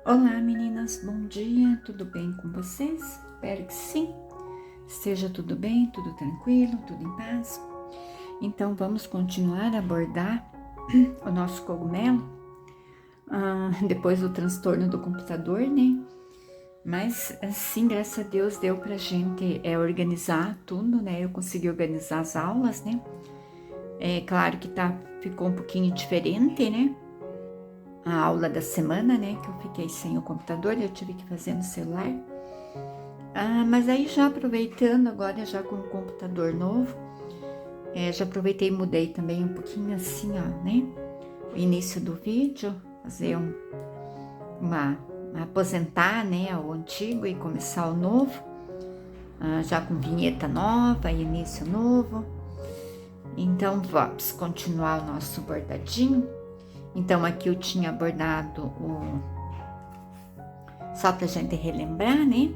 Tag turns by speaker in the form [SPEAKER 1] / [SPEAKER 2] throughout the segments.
[SPEAKER 1] Olá meninas, bom dia, tudo bem com vocês? Espero que sim, esteja tudo bem, tudo tranquilo, tudo em paz. Então vamos continuar a abordar o nosso cogumelo, depois do transtorno do computador, né? Mas assim, graças a Deus deu pra gente organizar tudo, né? Eu consegui organizar as aulas, né? É claro que ficou um pouquinho diferente, né? A aula da semana, né, que eu fiquei sem o computador, eu tive que fazer no celular. Mas aí já aproveitando agora, já com o computador novo, já aproveitei e mudei também um pouquinho assim, ó, né, o início do vídeo, fazer aposentar, né, o antigo e começar o novo, já com vinheta nova, início novo. Então vamos continuar o nosso bordadinho. Então aqui eu tinha bordado só pra gente relembrar, né?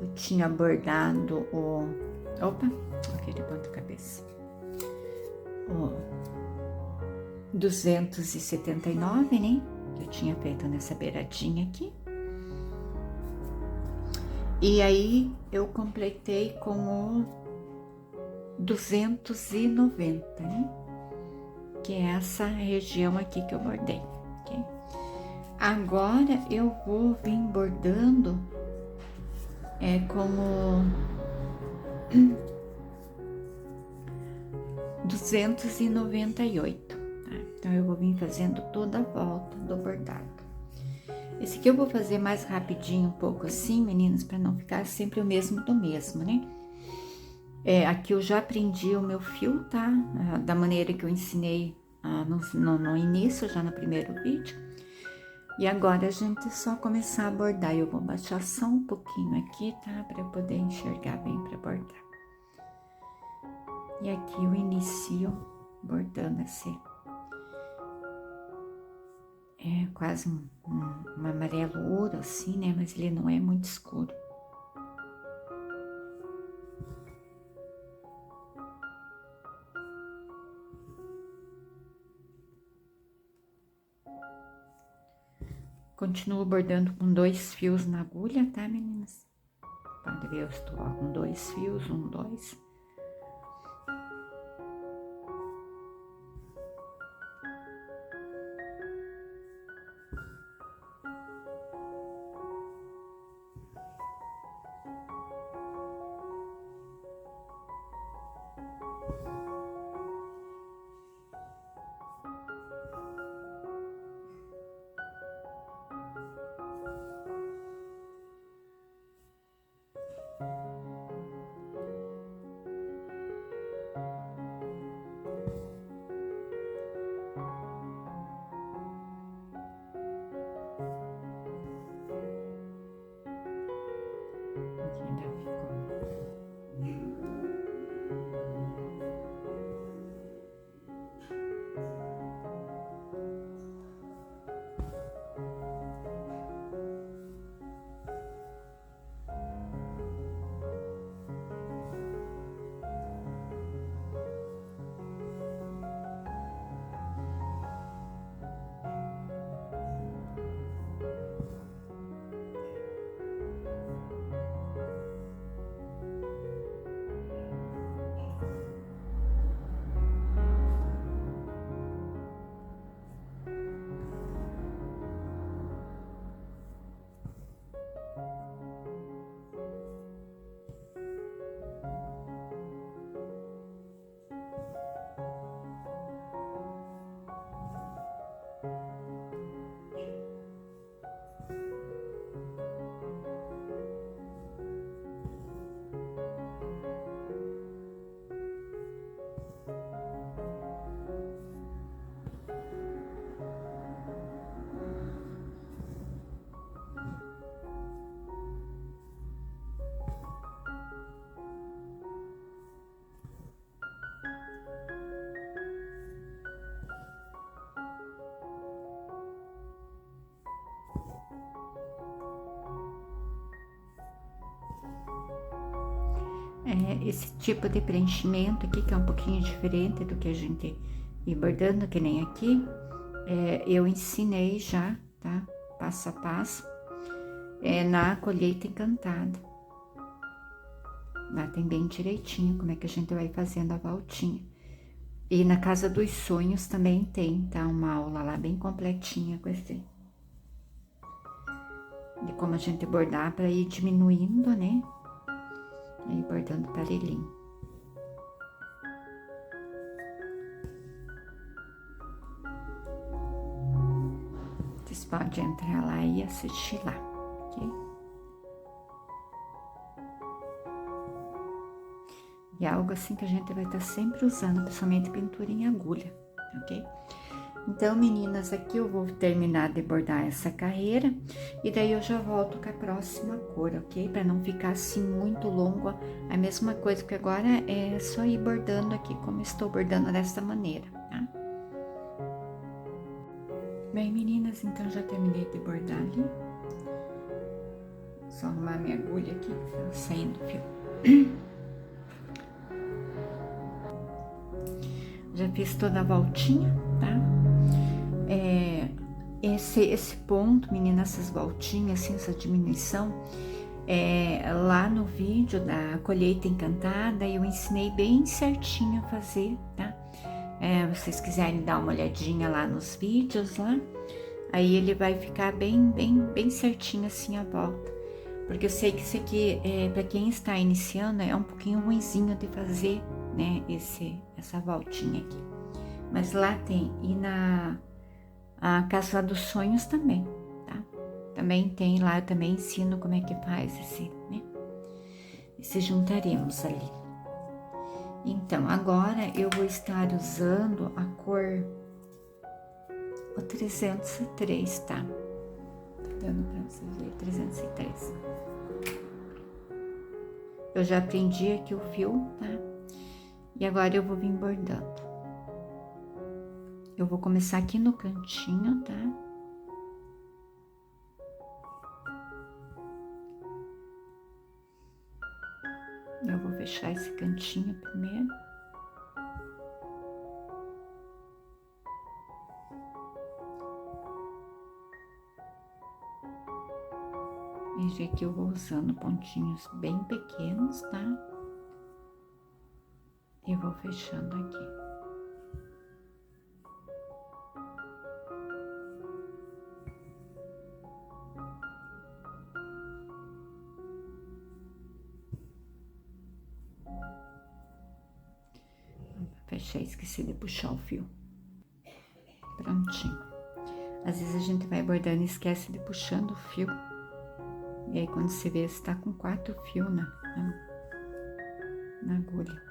[SPEAKER 1] Eu tinha bordado aquele ponta-cabeça. O 279, né? Que eu tinha feito nessa beiradinha aqui. E aí eu completei com o 290, né? Que é essa região aqui que eu bordei, ok? Agora eu vou vir bordando como 298, tá? Então eu vou vir fazendo toda a volta do bordado. Esse aqui eu vou fazer mais rapidinho, um pouco assim, meninas, para não ficar sempre o mesmo do mesmo, né? Aqui eu já aprendi o meu fio, tá? Da maneira que eu ensinei no início, já no primeiro vídeo. E agora a gente só começar a bordar. Eu vou baixar só um pouquinho aqui, tá? Para eu poder enxergar bem para bordar. E aqui eu inicio bordando assim. É quase um amarelo ouro assim, né? Mas ele não é muito escuro. Continuo bordando com 2 fios na agulha, tá, meninas? Pode ver, eu estou com 2 fios, 1, 2. Esse tipo de preenchimento aqui, que é um pouquinho diferente do que a gente ir bordando, que nem aqui, eu ensinei já, tá? passo a passo, na colheita encantada. Lá tem bem direitinho como é que a gente vai fazendo a voltinha. E na Casa dos Sonhos também tem, tá? Uma aula lá bem completinha com esse. De como a gente bordar para ir diminuindo, né? Aí bordando parelhinho. Vocês podem entrar lá e assistir lá, ok? E é algo assim que a gente vai estar sempre usando, principalmente pintura em agulha, ok? Então, meninas, aqui eu vou terminar de bordar essa carreira e daí eu já volto com a próxima cor, ok? Para não ficar assim muito longo a mesma coisa, que agora é só ir bordando aqui como estou bordando dessa maneira, tá? Bem, meninas, então já terminei de bordar ali. Só arrumar minha agulha aqui, que tá saindo o fio. Já fiz toda a voltinha, tá? Esse ponto, menina, essas voltinhas, assim, essa diminuição, lá no vídeo da colheita encantada, eu ensinei bem certinho a fazer, tá? Vocês quiserem dar uma olhadinha lá nos vídeos, lá, aí ele vai ficar bem certinho assim a volta. Porque eu sei que isso aqui, para quem está iniciando, é um pouquinho ruinzinho de fazer, né, essa voltinha aqui. Mas lá tem, e a Casa dos Sonhos também, tá? Também tem lá, eu também ensino como é que faz esse juntaremos ali. Então, agora eu vou estar usando a cor o 303, tá? Tá dando pra vocês verem, 303. Eu já prendi aqui o fio, tá? E agora eu vou vir bordando. Eu vou começar aqui no cantinho, tá? Eu vou fechar esse cantinho primeiro. Veja que eu vou usando pontinhos bem pequenos, tá? E vou fechando aqui. Fechei, esqueci de puxar o fio. Prontinho. Às vezes a gente vai bordando e esquece de puxando o fio. E aí quando você vê, você tá com 4 fios na agulha.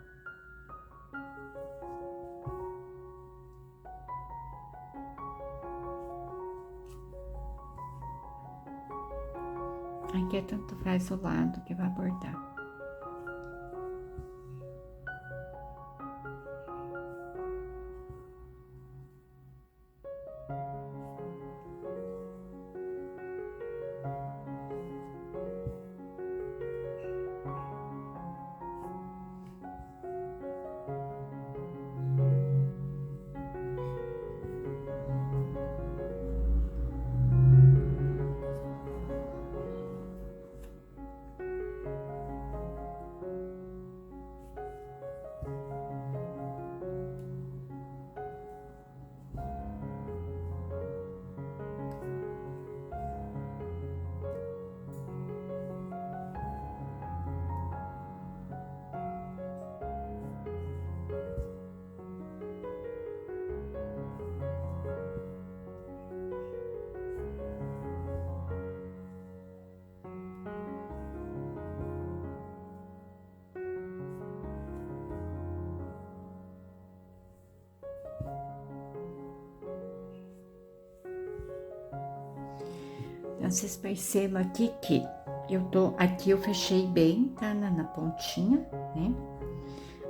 [SPEAKER 1] Aqui tanto faz o lado que vai bordar. Então, vocês percebam aqui que aqui eu fechei bem, tá? Na pontinha, né?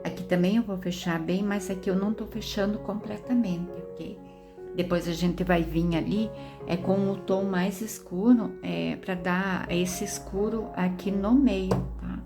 [SPEAKER 1] Aqui também eu vou fechar bem, mas aqui eu não tô fechando completamente, ok? Depois a gente vai vir ali, com o tom mais escuro, pra dar esse escuro aqui no meio, tá?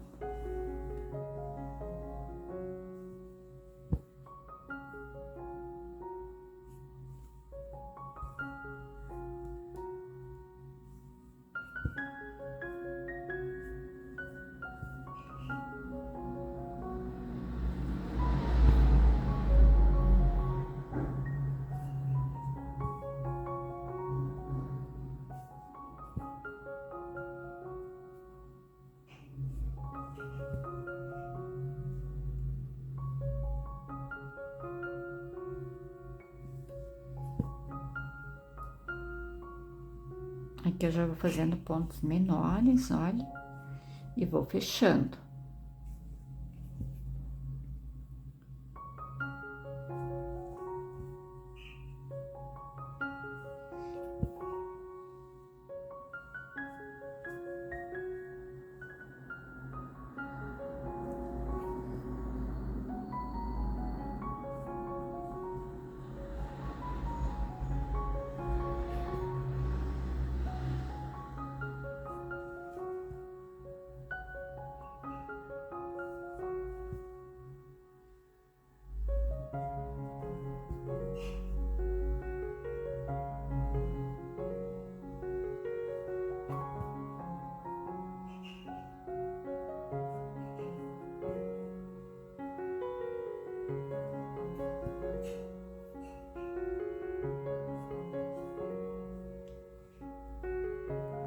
[SPEAKER 1] Aqui eu já vou fazendo pontos menores, olha, e vou fechando.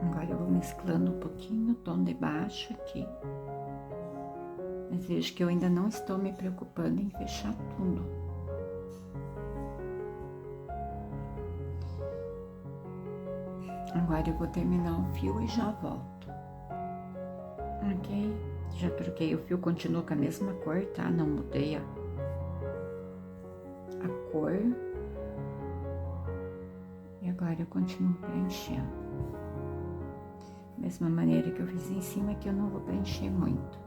[SPEAKER 1] Agora eu vou mesclando um pouquinho o tom de baixo aqui. Mas vejo que eu ainda não estou me preocupando em fechar tudo. Agora eu vou terminar o fio e já volto. Ok? Já troquei o fio, continua com a mesma cor, tá? Não mudei a cor. E agora eu continuo preenchendo. Mesma maneira que eu fiz em cima, que eu não vou preencher muito.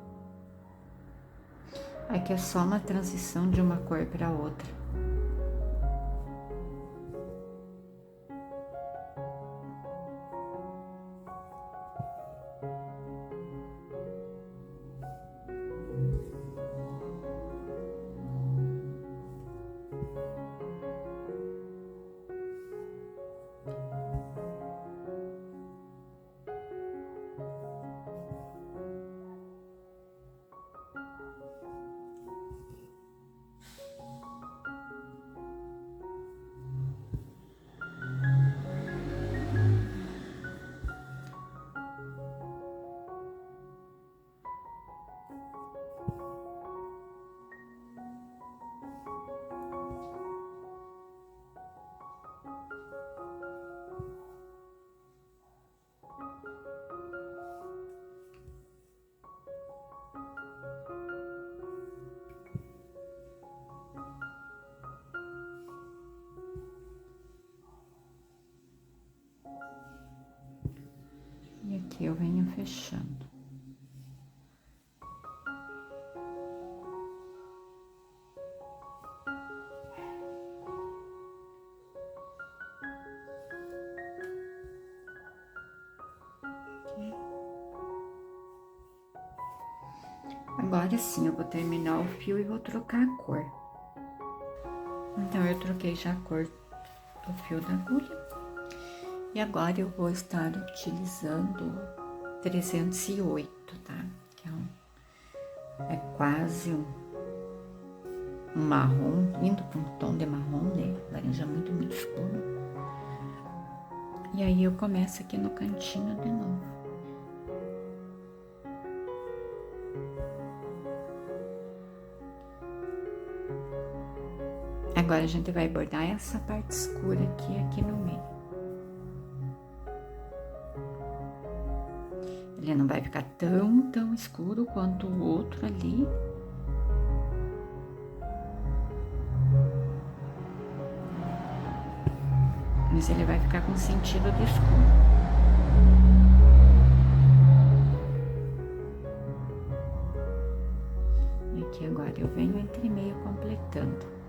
[SPEAKER 1] Aqui é só uma transição de uma cor para outra. E aqui eu venho fechando. Agora sim, eu vou terminar o fio e vou trocar a cor. Então, eu troquei já a cor do fio da agulha. E agora eu vou estar utilizando 308, tá? Que é quase um marrom, indo para um tom de marrom, né? Laranja muito, muito escuro. E aí eu começo aqui no cantinho de novo. Agora a gente vai bordar essa parte escura aqui no meio. Ele não vai ficar tão escuro quanto o outro ali. Mas ele vai ficar com sentido de escuro. E aqui agora eu venho entre meio completando.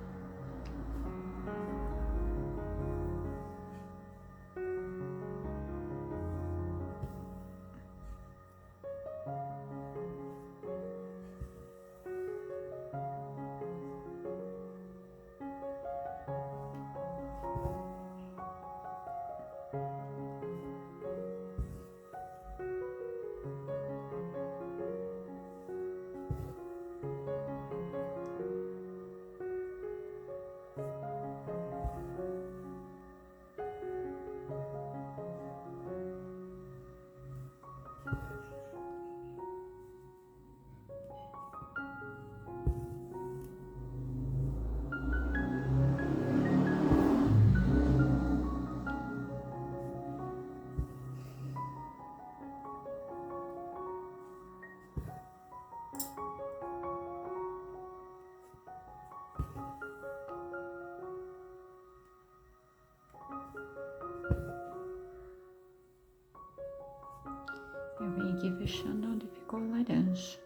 [SPEAKER 1] aqui fechando onde ficou o laranja.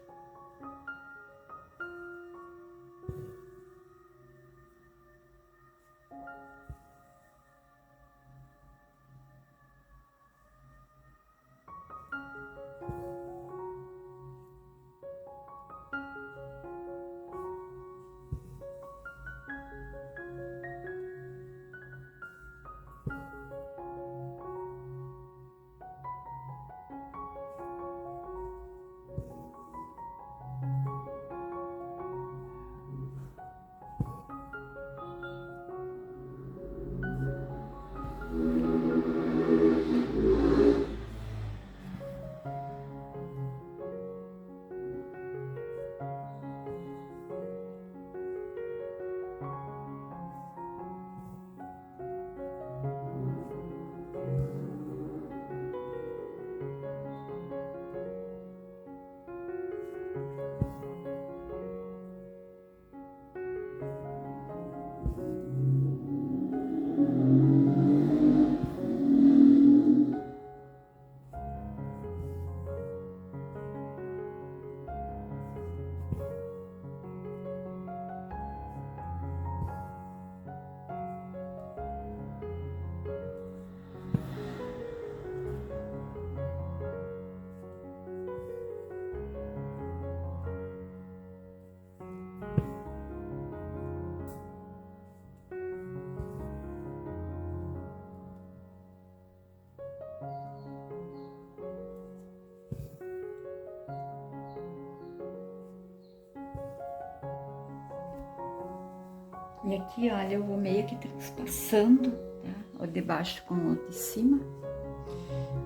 [SPEAKER 1] E aqui, olha, eu vou meio que transpassando, tá? O de baixo com o de cima.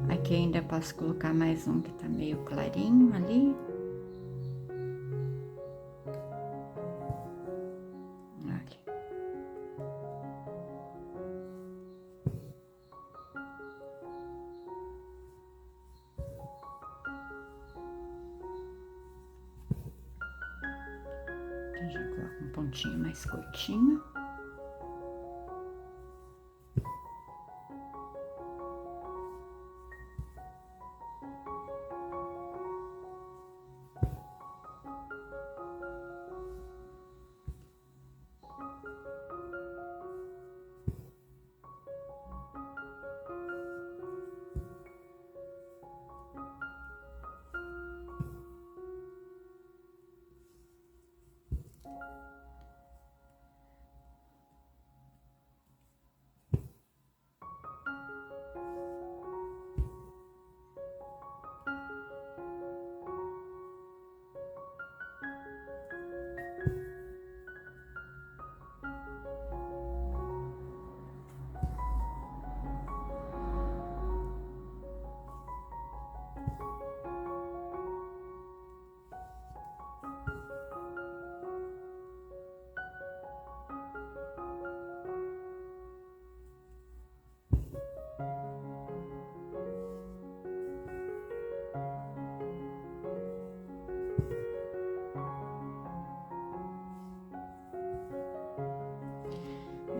[SPEAKER 1] Aqui ainda posso colocar mais um que tá meio clarinho ali. Olha. Então já coloco um pontinho mais curtinho.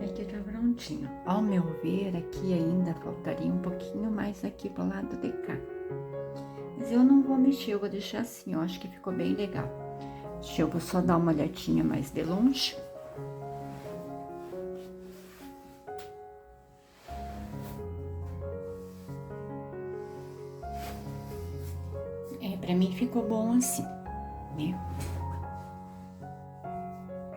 [SPEAKER 1] Aqui tá prontinho. Ao meu ver, aqui ainda faltaria um pouquinho mais aqui pro lado de cá. Mas eu não vou mexer, eu vou deixar assim, eu acho que ficou bem legal. Deixa eu vou só dar uma olhadinha mais de longe. Pra mim ficou bom assim, né?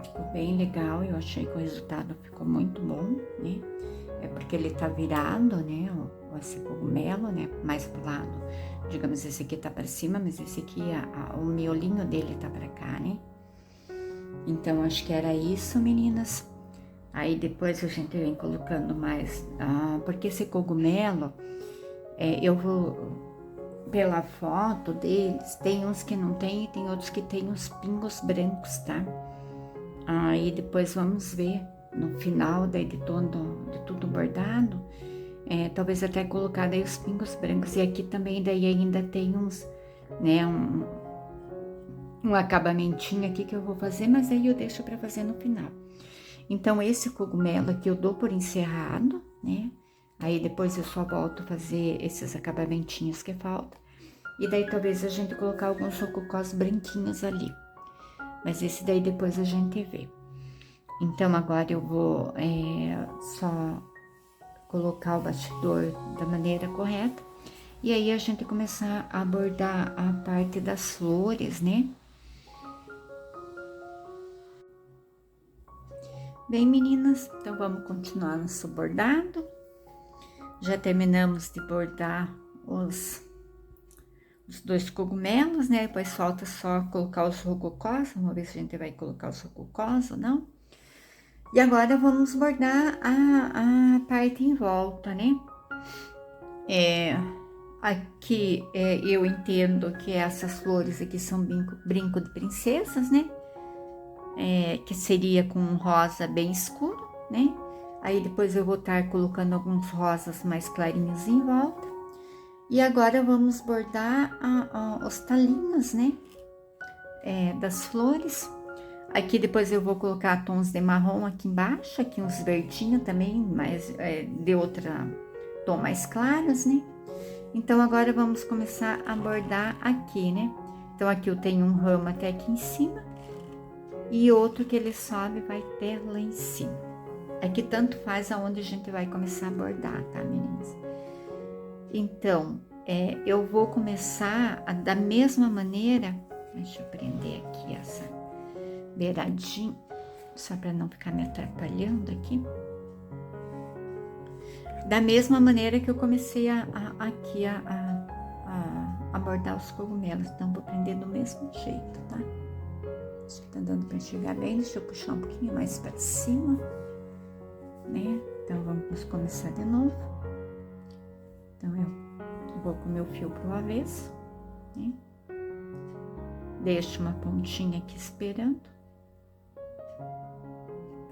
[SPEAKER 1] Ficou bem legal, eu achei que o resultado ficou muito bom, né? É porque ele tá virado, né? Esse cogumelo, né? Mais pro lado, digamos, esse aqui tá pra cima, mas esse aqui, o miolinho dele tá pra cá, né? Então, acho que era isso, meninas. Aí depois a gente vem colocando mais, porque esse cogumelo, eu vou... Pela foto deles, tem uns que não tem e tem outros que tem uns pingos brancos, tá? Aí depois vamos ver no final daí de tudo bordado, talvez até colocar daí os pingos brancos. E aqui também daí ainda tem uns, né, um acabamentinho aqui que eu vou fazer, mas aí eu deixo pra fazer no final. Então esse cogumelo aqui eu dou por encerrado, né? Aí depois eu só volto a fazer esses acabamentinhos que faltam. E daí talvez a gente colocar alguns rococós branquinhos ali. Mas esse daí depois a gente vê. Então agora eu vou só colocar o bastidor da maneira correta. E aí a gente começar a bordar a parte das flores, né? Bem, meninas, então vamos continuar nosso bordado. Já terminamos de bordar os 2 cogumelos, né? Depois falta só colocar os rococós. Vamos ver se a gente vai colocar os rococós ou não. E agora vamos bordar a parte em volta, né? Aqui eu entendo que essas flores aqui são brinco de princesas, né? Que seria com um rosa bem escuro, né? Aí depois eu vou estar colocando alguns rosas mais clarinhos em volta. E agora vamos bordar os talinhos, né? Das flores. Aqui depois eu vou colocar tons de marrom aqui embaixo, aqui uns verdinhos também, mas de outra tom mais claros, né? Então agora vamos começar a bordar aqui, né? Então aqui eu tenho um ramo até aqui em cima e outro que ele sobe vai até lá em cima. Aqui tanto faz aonde a gente vai começar a bordar, tá, meninas? Então, eu vou começar da mesma maneira, deixa eu prender aqui essa beiradinha, só para não ficar me atrapalhando aqui. Da mesma maneira que eu comecei aqui a bordar os cogumelos, então vou prender do mesmo jeito, tá? Acho que tá dando para enxergar bem, deixa eu puxar um pouquinho mais para cima, né? Então vamos começar de novo. Então eu vou com o meu fio pro avesso, né? Deixo uma pontinha aqui esperando.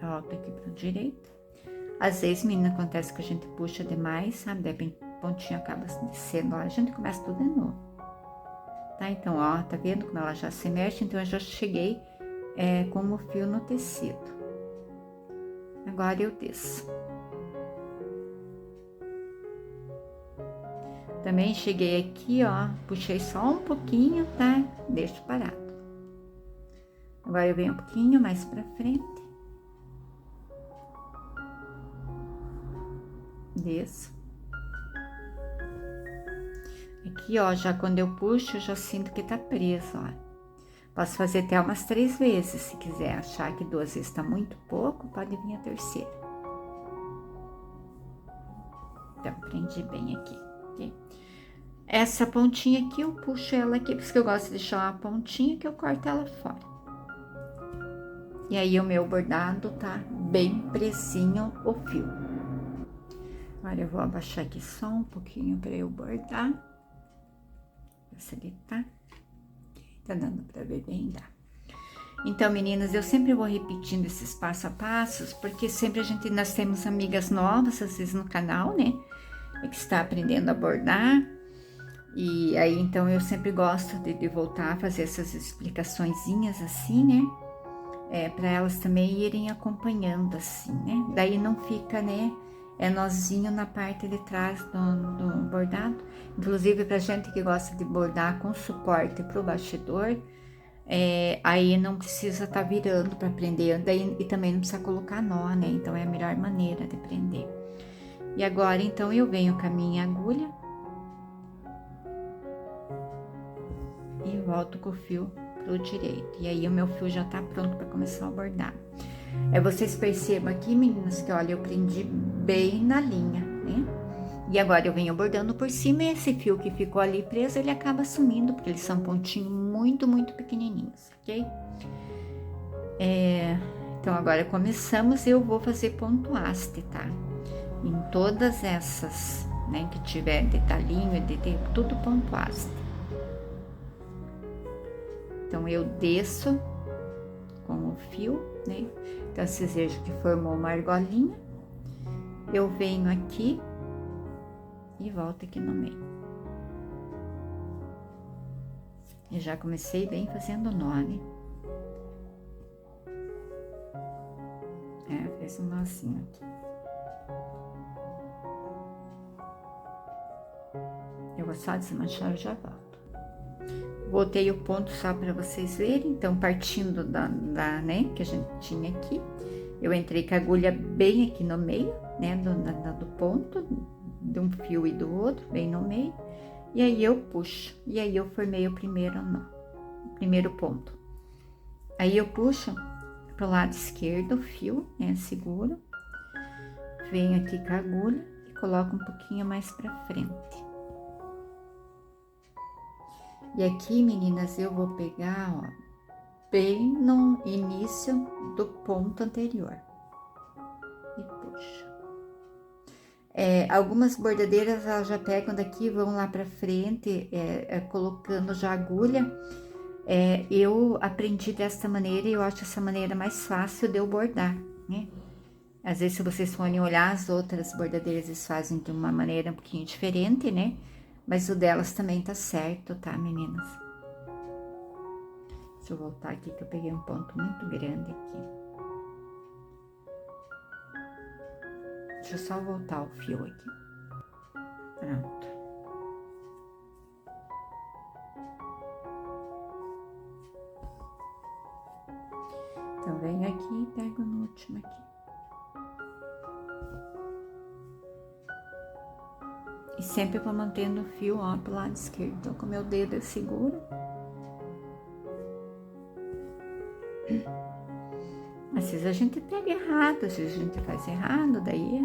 [SPEAKER 1] Volto aqui pro direito. Às vezes, menina, acontece que a gente puxa demais, sabe? Daí a pontinha acaba descendo, a gente começa tudo de novo. Tá? Então, ó, tá vendo como ela já se mexe? Então, eu já cheguei com o fio no tecido. Agora eu desço. Também cheguei aqui, ó, puxei só um pouquinho, tá? Deixo parado. Agora eu venho um pouquinho mais pra frente. Desço. Aqui, ó, já quando eu puxo, eu já sinto que tá preso, ó. Posso fazer até umas 3 vezes, se quiser. Achar que 2 vezes tá muito pouco, pode vir a terceira. Então, prendi bem aqui, ok? Essa pontinha aqui, eu puxo ela aqui, porque eu gosto de deixar uma pontinha que eu corto ela fora. E aí, o meu bordado tá bem presinho o fio. Agora, eu vou abaixar aqui só um pouquinho para eu bordar. Facilitar. Tá dando para ver bem, dá. Então, meninas, eu sempre vou repetindo esses passo a passos, porque sempre nós temos amigas novas, às vezes no canal, né? Que está aprendendo a bordar. E aí, então, eu sempre gosto de voltar a fazer essas explicaçõezinhas assim, né? Para elas também irem acompanhando assim, né? Daí não fica, né? Nozinho na parte de trás do bordado. Inclusive, pra gente que gosta de bordar com suporte pro bastidor, aí não precisa estar virando para prender, daí, e também não precisa colocar nó, né? Então, é a melhor maneira de prender. E agora, então, eu venho com a minha agulha e volto com o fio pro direito. E aí, o meu fio já tá pronto para começar a bordar. Vocês percebam aqui, meninas, que olha, eu prendi bem na linha, né? E agora eu venho bordando por cima e esse fio que ficou ali preso, ele acaba sumindo, porque eles são pontinhos muito, muito pequenininhos, ok? Então, agora começamos, eu vou fazer ponto haste, tá? Em todas essas, né, que tiver detalhinho, tudo ponto haste. Então, eu desço com o fio, né? Então, vocês vejam que formou uma argolinha. Eu venho aqui e volto aqui no meio. E já comecei bem fazendo nó, né? Fez um nozinho aqui. Eu vou só desmanchar e já volto. Voltei o ponto só para vocês verem. Então, partindo né, que a gente tinha aqui, eu entrei com a agulha bem aqui no meio, né, do ponto, de um fio e do outro, bem no meio. E aí eu puxo, e aí eu formei o primeiro nó, o primeiro ponto. Aí eu puxo pro lado esquerdo o fio, né, seguro. Venho aqui com a agulha e coloco um pouquinho mais pra frente. E aqui, meninas, eu vou pegar, ó, bem no início do ponto anterior. E puxo. Algumas bordadeiras, elas já pegam daqui e vão lá pra frente, colocando já a agulha. Eu aprendi desta maneira e eu acho essa maneira mais fácil de eu bordar, né? Às vezes, se vocês forem olhar, as outras bordadeiras, eles fazem de uma maneira um pouquinho diferente, né? Mas o delas também tá certo, tá, meninas? Deixa eu voltar aqui, que eu peguei um ponto muito grande aqui. Deixa eu só voltar o fio aqui. Pronto. Então, venho aqui e pego no último aqui. E sempre vou mantendo o fio, ó, pro lado esquerdo. Então, com o meu dedo eu seguro. Às vezes a gente pega errado, às vezes a gente faz errado, daí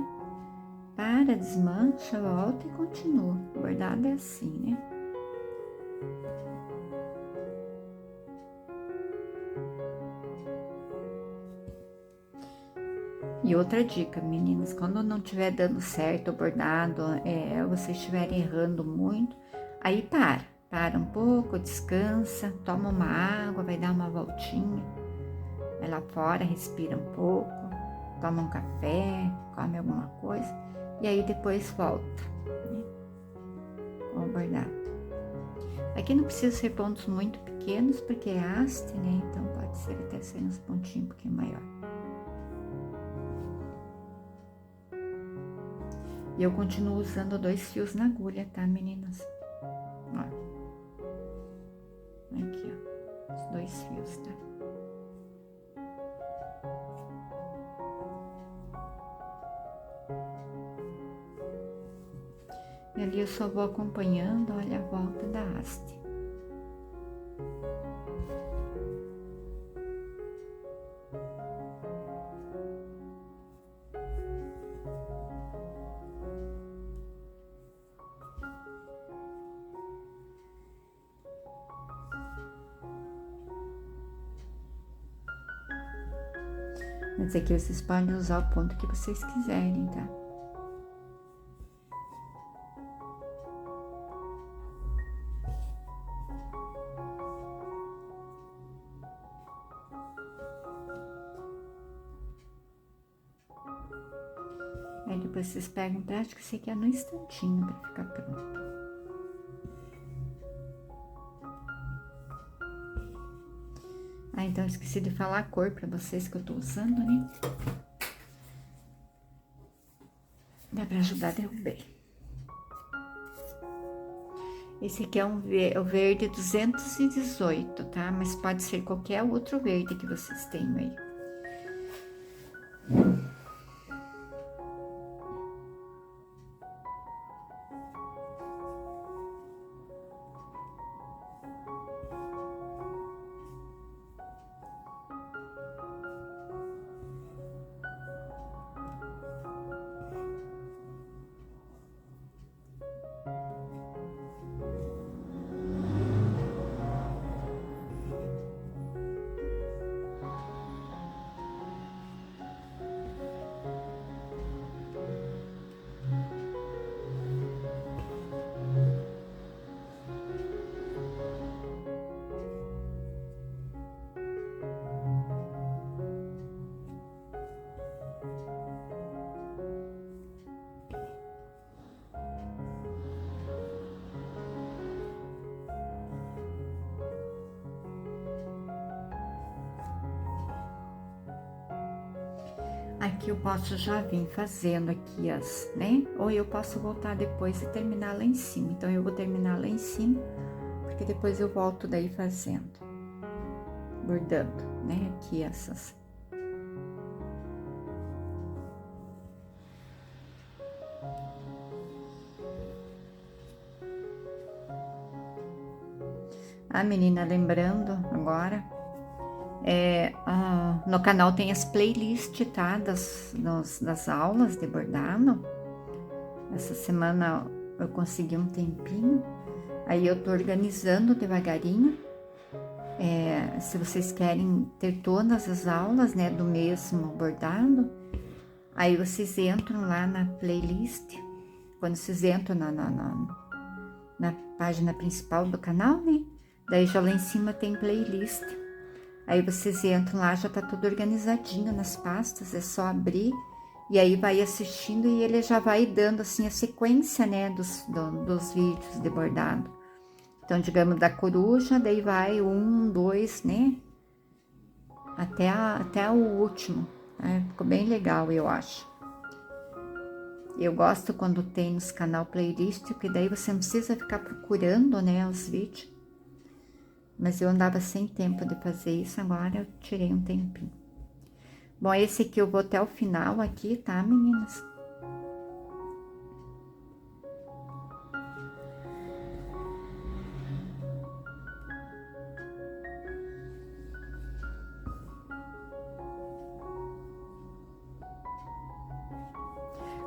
[SPEAKER 1] para, desmancha, volta e continua. O bordado é assim, né? E outra dica, meninas, quando não estiver dando certo o bordado, vocês estiverem errando muito, aí para um pouco, descansa, toma uma água, vai dar uma voltinha, vai lá fora, respira um pouco, toma um café, come alguma coisa, e aí depois volta, né, com o bordado. Aqui não precisa ser pontos muito pequenos, porque é haste, né, então pode ser até ser uns pontinhos um pouquinho maior. E eu continuo usando 2 fios na agulha, tá, meninas? Ó. Aqui, ó. Os 2 fios, tá? E ali eu só vou acompanhando, olha, a volta da haste. Mas aqui vocês podem usar o ponto que vocês quiserem, tá? Aí depois vocês pegam prático, esse aqui é no instantinho pra ficar pronto. Ah, então eu esqueci de falar a cor pra vocês que eu tô usando, né? Dá pra ajudar, derrubei. Esse aqui é o verde 218, tá? Mas pode ser qualquer outro verde que vocês tenham aí. Aqui eu posso já vir fazendo aqui as, né? Ou eu posso voltar depois e terminar lá em cima. Então, eu vou terminar lá em cima, porque depois eu volto daí fazendo, bordando, né, aqui essas. Menina, lembrando agora, no canal tem as playlists, tá, das aulas de bordado. Essa semana eu consegui um tempinho, aí eu tô organizando devagarinho. Se vocês querem ter todas as aulas, né, do mesmo bordado, aí vocês entram lá na playlist. Quando vocês entram na página principal do canal, né, daí já lá em cima tem playlist. Aí vocês entram lá, já tá tudo organizadinho nas pastas, é só abrir e aí vai assistindo e ele já vai dando assim a sequência, né, dos vídeos de bordado. Então, digamos, da coruja, daí vai 1, 2, né, até o último, né? Ficou bem legal, eu acho. Eu gosto quando tem nos canal playlist, porque daí você não precisa ficar procurando, né, os vídeos. Mas eu andava sem tempo de fazer isso, agora eu tirei um tempinho. Bom, esse aqui eu vou até o final aqui, tá, meninas?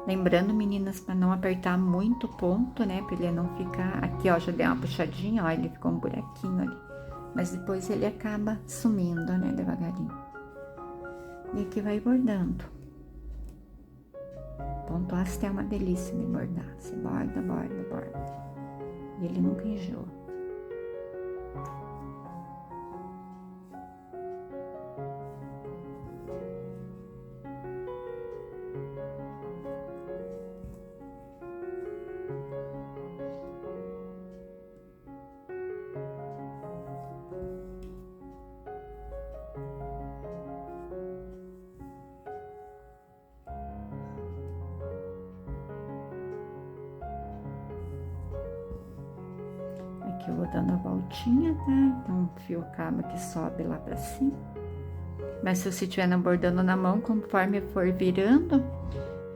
[SPEAKER 1] Lembrando, meninas, para não apertar muito o ponto, né, para ele não ficar... Aqui, ó, já dei uma puxadinha, ó, ele ficou um buraquinho ali. Mas depois ele acaba sumindo, né, devagarinho. E aqui vai bordando. Ponto ácido é uma delícia de bordar. Você borda, borda, borda. E ele nunca enjoa. Aqui eu vou dando a voltinha, tá? Então, o fio acaba que sobe lá pra cima. Mas se você estiver bordando na mão, conforme for virando,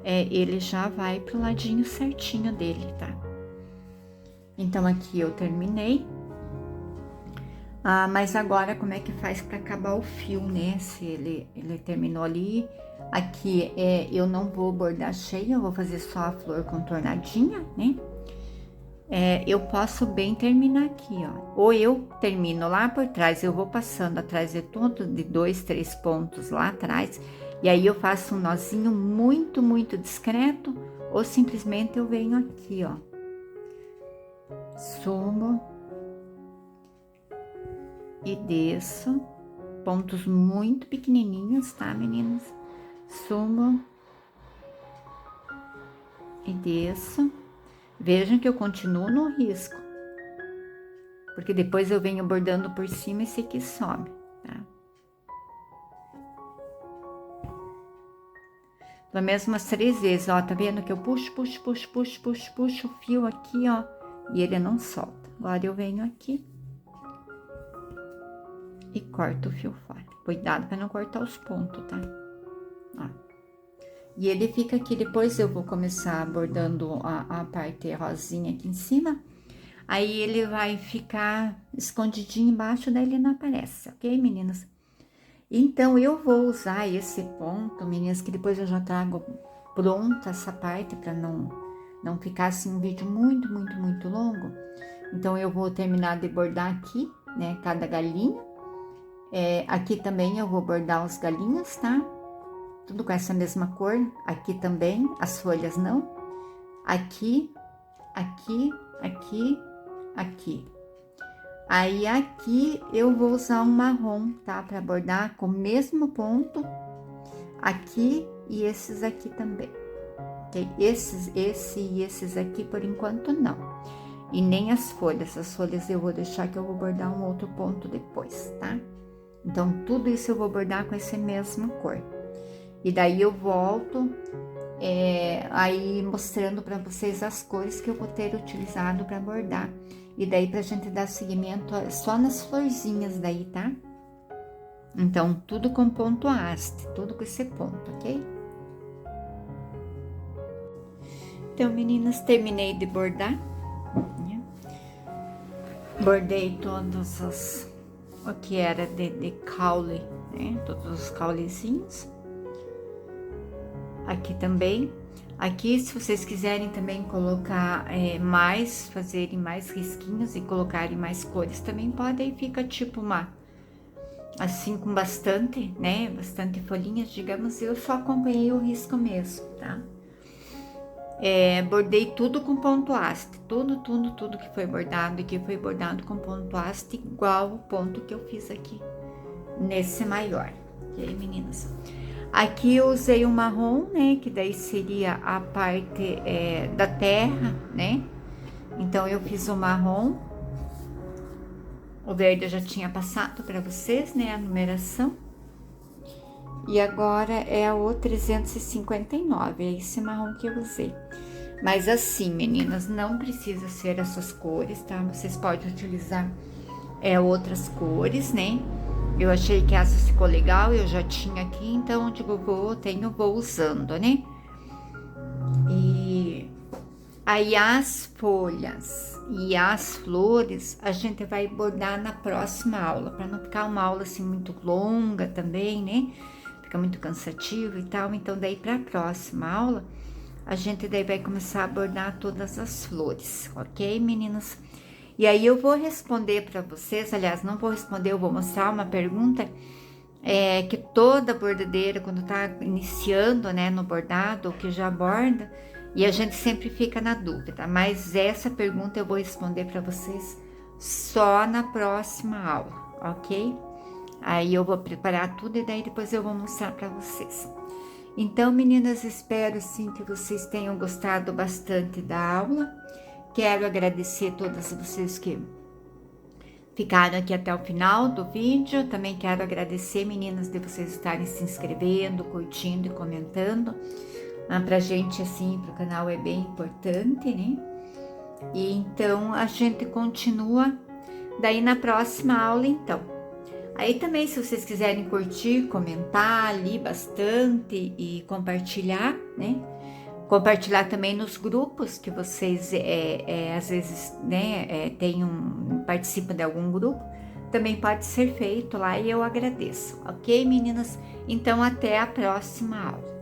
[SPEAKER 1] ele já vai pro ladinho certinho dele, tá? Então, aqui eu terminei. Mas agora, como é que faz pra acabar o fio, né? Se ele terminou ali. Aqui, eu não vou bordar cheio, eu vou fazer só a flor contornadinha, né? Eu posso bem terminar aqui, ó. Ou eu termino lá por trás, eu vou passando atrás de tudo, de 2, 3 pontos lá atrás, e aí eu faço um nozinho muito, muito discreto, ou simplesmente eu venho aqui, ó. Subo e desço, pontos muito pequenininhos, tá, meninas? Subo e desço. Vejam que eu continuo no risco, porque depois eu venho bordando por cima e esse aqui sobe, tá? Pelo menos umas 3 vezes, ó, tá vendo que eu puxo, puxo, puxo, puxo, puxo, puxo o fio aqui, ó, e ele não solta. Agora eu venho aqui e corto o fio fora. Cuidado para não cortar os pontos, tá? Ó. E ele fica aqui, depois eu vou começar bordando a parte rosinha aqui em cima. Aí ele vai ficar escondidinho embaixo, daí ele não aparece, ok, meninas? Então, eu vou usar esse ponto, meninas, que depois eu já trago pronta essa parte, para não ficar assim um vídeo muito, muito, muito longo. Então, eu vou terminar de bordar aqui, né, cada galinha. Aqui também eu vou bordar os galinhos, tá? Tudo com essa mesma cor, aqui também, as folhas não. Aqui, aqui, aqui, aqui. Aí, aqui eu vou usar um marrom, tá? Pra bordar com o mesmo ponto, aqui e esses aqui também. Ok? Esse e esses aqui, por enquanto, não. E nem as folhas eu vou deixar que eu vou bordar um outro ponto depois, tá? Então, tudo isso eu vou bordar com essa mesma cor. E daí eu volto aí mostrando para vocês as cores que eu vou ter utilizado para bordar. E daí pra gente dar seguimento só nas florzinhas daí, tá? Então, tudo com ponto haste, tudo com esse ponto, ok? Então, meninas, terminei de bordar, né? Bordei todos o que era de caule, né? Todos os caulezinhos. Aqui também. Aqui, se vocês quiserem também colocar fazerem mais risquinhos e colocarem mais cores, também pode, aí fica tipo assim, com bastante, né? Bastante folhinhas, digamos. Eu só acompanhei o risco mesmo, tá? Bordei tudo com ponto haste, tudo que foi bordado aqui foi bordado com ponto haste, igual o ponto que eu fiz aqui nesse maior, ok, meninas? Aqui eu usei o marrom, né, que daí seria a parte da terra, né? Então eu fiz o marrom, o verde eu já tinha passado para vocês, né, a numeração. E agora é o 359, é esse marrom que eu usei. Mas assim, meninas, não precisa ser essas cores, tá? Vocês podem utilizar outras cores, né? Eu achei que essa ficou legal, eu já tinha aqui, então, digo, vou usando, né? E aí as folhas e as flores a gente vai bordar na próxima aula, para não ficar uma aula assim muito longa também, né? Fica muito cansativo e tal, então daí para a próxima aula a gente daí vai começar a bordar todas as flores, ok, meninas? E aí eu vou responder para vocês, aliás, não vou responder, eu vou mostrar uma pergunta que toda bordadeira, quando tá iniciando, né, no bordado, ou que já borda, e a gente sempre fica na dúvida, mas essa pergunta eu vou responder para vocês só na próxima aula, ok? Aí eu vou preparar tudo e daí depois eu vou mostrar para vocês. Então, meninas, espero sim que vocês tenham gostado bastante da aula. Quero agradecer a todas vocês que ficaram aqui até o final do vídeo. Também quero agradecer, meninas, de vocês estarem se inscrevendo, curtindo e comentando. Pra gente, assim, pro canal é bem importante, né? E então, a gente continua daí na próxima aula, então. Aí também, se vocês quiserem curtir, comentar ali bastante e compartilhar, né? Compartilhar também nos grupos que vocês, às vezes, né, participam de algum grupo, também pode ser feito lá e eu agradeço, ok, meninas? Então, até a próxima aula.